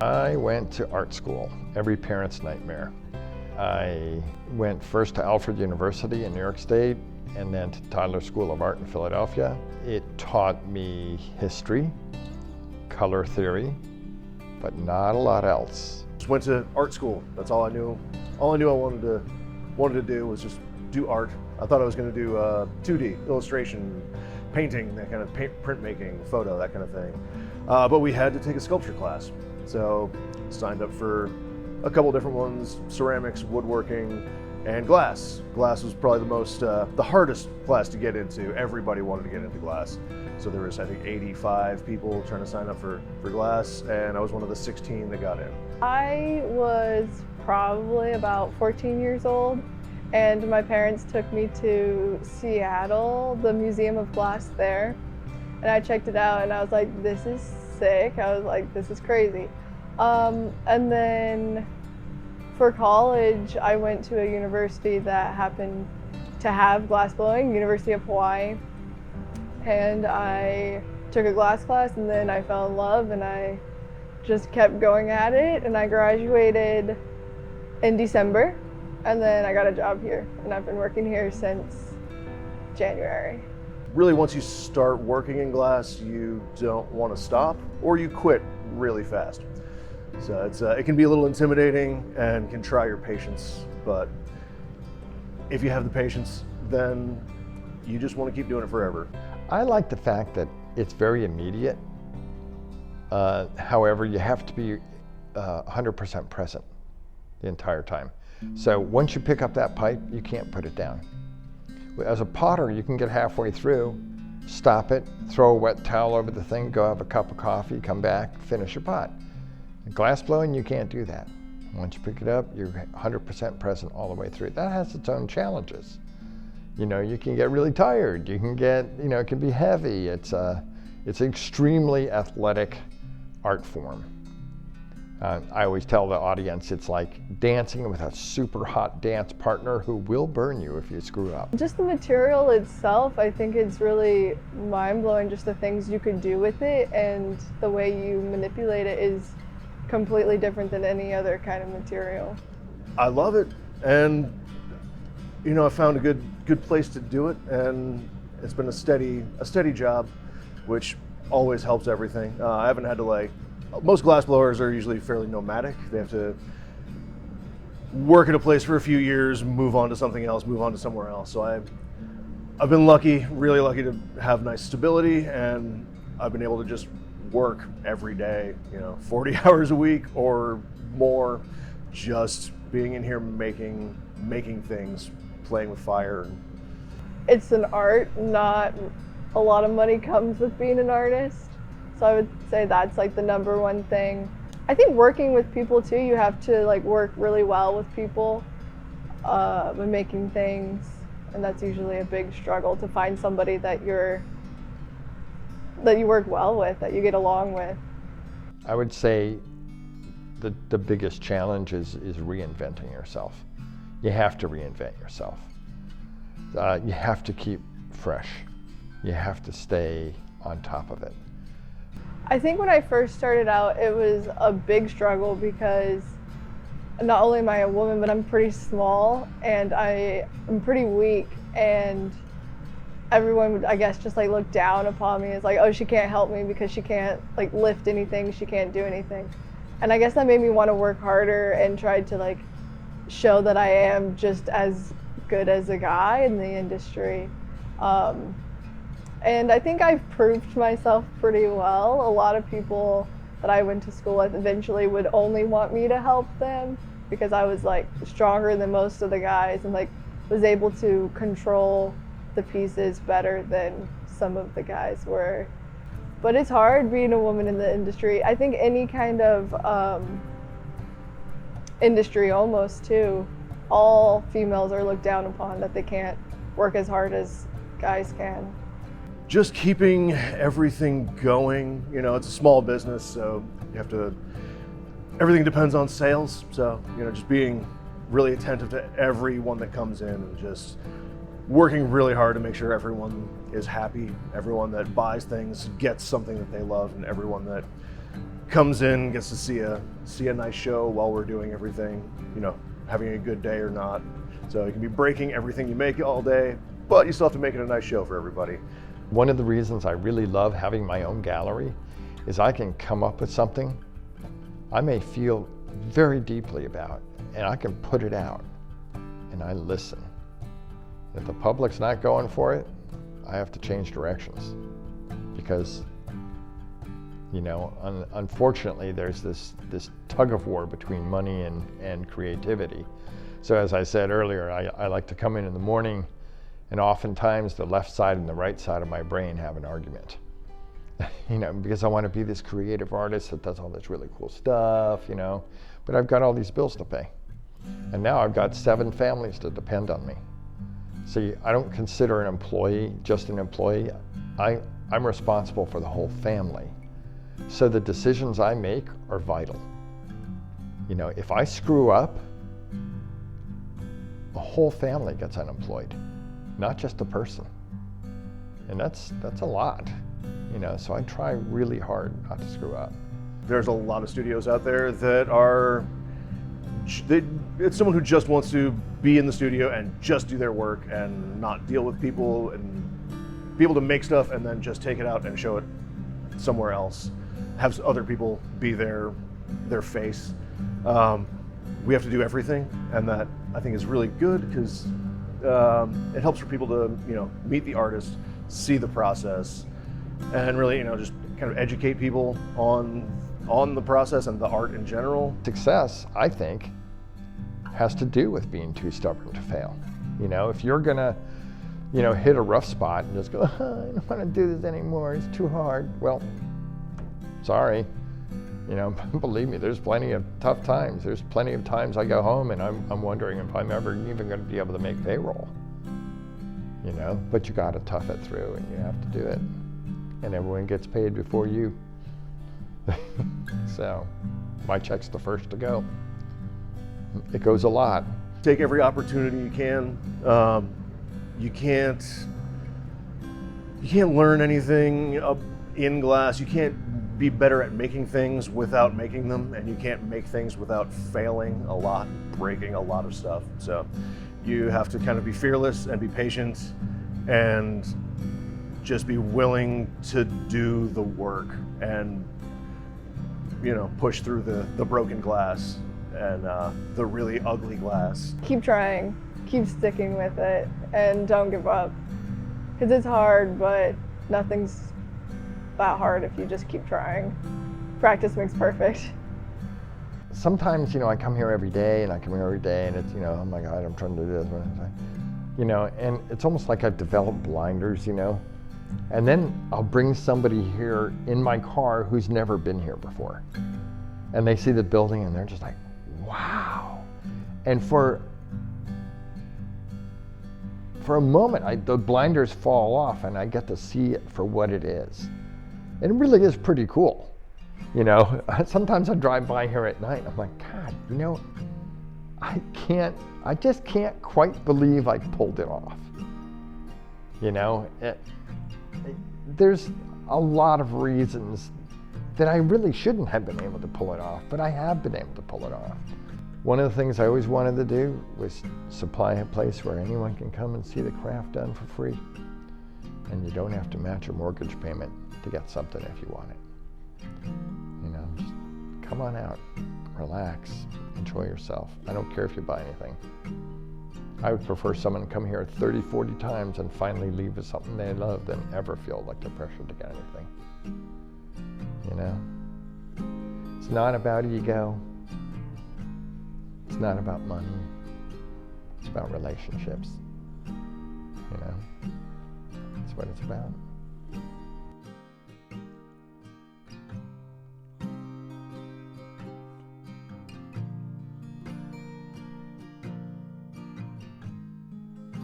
I went to art school, every parent's nightmare. I went first to Alfred University in New York State and then to Tyler School of Art in Philadelphia. It taught me history, color theory, but not a lot else. Just went to art school. That's all I knew. All I knew I wanted to do was just do art. I thought I was going to do 2D, illustration, painting, that kind of printmaking, photo, that kind of thing. But we had to take a sculpture class. So signed up for a couple different ones: ceramics, woodworking, and glass. Glass was probably the hardest class to get into. Everybody wanted to get into glass. So there was, I think, 85 people trying to sign up for glass, and I was one of the 16 that got in. I was probably about 14 years old, and my parents took me to Seattle, the Museum of Glass there, and I checked it out and I was like, this is sick. I was like, this is crazy. And then for college, I went to a university that happened to have glass blowing, University of Hawaii, and I took a glass class, and then I fell in love and I just kept going at it, and I graduated in December, and then I got a job here, and I've been working here since January. Really, once you start working in glass, you don't want to stop, or you quit really fast. So it can be a little intimidating and can try your patience, but if you have the patience, then you just want to keep doing it forever. I like the fact that it's very immediate. However, you have to be 100% present the entire time. So once you pick up that pipe, you can't put it down. As a potter, you can get halfway through, stop it, throw a wet towel over the thing, go have a cup of coffee, come back, finish your pot. Glass blowing, you can't do that. Once you pick it up, you're 100% present all the way through. That has its own challenges. You know, you can get really tired. You can get, it can be heavy. It's an extremely athletic art form. I always tell the audience it's like dancing with a super hot dance partner who will burn you if you screw up. Just the material itself, I think it's really mind-blowing, just the things you could do with it, and the way you manipulate it is completely different than any other kind of material. I love it, and I found a good place to do it, and it's been a steady job, which always helps everything. I haven't had to most glass blowers are usually fairly nomadic. They have to work at a place for a few years, move on to something else, move on to somewhere else. So I've been lucky, really lucky to have nice stability, and I've been able to just work every day, 40 hours a week or more, just being in here making things, playing with fire. It's an art, not a lot of money comes with being an artist. So I would say that's the number one thing. I think working with people too, you have to work really well with people when making things, and that's usually a big struggle, to find somebody that you work well with, that you get along with. I would say the biggest challenge is reinventing yourself. You have to reinvent yourself. You have to keep fresh. You have to stay on top of it. I think when I first started out, it was a big struggle because not only am I a woman, but I'm pretty small and I'm pretty weak, and everyone would, I guess, just look down upon me as oh, she can't help me because she can't lift anything, she can't do anything. And I guess that made me want to work harder and try to show that I am just as good as a guy in the industry. And I think I've proved myself pretty well. A lot of people that I went to school with eventually would only want me to help them because I was stronger than most of the guys and was able to control the pieces better than some of the guys were. But it's hard being a woman in the industry. I think any kind of industry almost too, all females are looked down upon, that they can't work as hard as guys can. Just keeping everything going. It's a small business, so everything depends on sales. So, just being really attentive to everyone that comes in and just working really hard to make sure everyone is happy, everyone that buys things gets something that they love, and everyone that comes in, gets to see a nice show while we're doing everything, you know, having a good day or not. So you can be breaking everything you make all day, but you still have to make it a nice show for everybody. One of the reasons I really love having my own gallery is I can come up with something I may feel very deeply about, and I can put it out, and I listen. If the public's not going for it, I have to change directions, because, you know, unfortunately, there's this tug of war between money and creativity. So as I said earlier, I like to come in the morning, and oftentimes the left side and the right side of my brain have an argument. You know, because I want to be this creative artist that does all this really cool stuff, you know, but I've got all these bills to pay. And now I've got 7 families that depend on me. See, I don't consider an employee just an employee. I'm responsible for the whole family. So the decisions I make are vital. You know, if I screw up, a whole family gets unemployed, not just a person. And that's a lot. You know, so I try really hard not to screw up. There's a lot of studios out there that it's someone who just wants to be in the studio and just do their work and not deal with people and be able to make stuff and then just take it out and show it somewhere else. Have other people be their face. We have to do everything, and that I think is really good because it helps for people to, you know, meet the artist, see the process, and really, you know, just kind of educate people on the process and the art in general. Success, I think, has to do with being too stubborn to fail. You know, if you're gonna, you know, hit a rough spot and just go, I don't want to do this anymore, it's too hard. Well, sorry. You know, believe me, there's plenty of tough times. There's plenty of times I go home and I'm wondering if I'm ever even going to be able to make payroll. You know, but you got to tough it through and you have to do it. And everyone gets paid before you. So my check's the first to go. It goes a lot. Take every opportunity you can. You can't learn anything in glass. You can't be better at making things without making them, and you can't make things without failing a lot, breaking a lot of stuff. So you have to kind of be fearless and be patient and just be willing to do the work and, you know, push through the broken glass and the really ugly glass. Keep trying, keep sticking with it, and don't give up. Because it's hard, but nothing's that hard if you just keep trying. Practice makes perfect. Sometimes, you know, I come here every day and it's, you know, oh my God, I'm trying to do this. You know, and it's almost like I've developed blinders, you know. And then I'll bring somebody here in my car who's never been here before. And they see the building and they're just like, wow. And for a moment, the blinders fall off and I get to see it for what it is. It really is pretty cool. You know, sometimes I drive by here at night and I'm like, God, you know, I just can't quite believe I pulled it off. You know, there's a lot of reasons that I really shouldn't have been able to pull it off, but I have been able to pull it off. One of the things I always wanted to do was supply a place where anyone can come and see the craft done for free. And you don't have to match a mortgage payment to get something if you want it. You know, just come on out, relax, enjoy yourself. I don't care if you buy anything. I would prefer someone to come here 30, 40 times and finally leave with something they love than ever feel like the pressure to get anything. You know? It's not about ego. It's not about money. It's about relationships. You know? That's what it's about.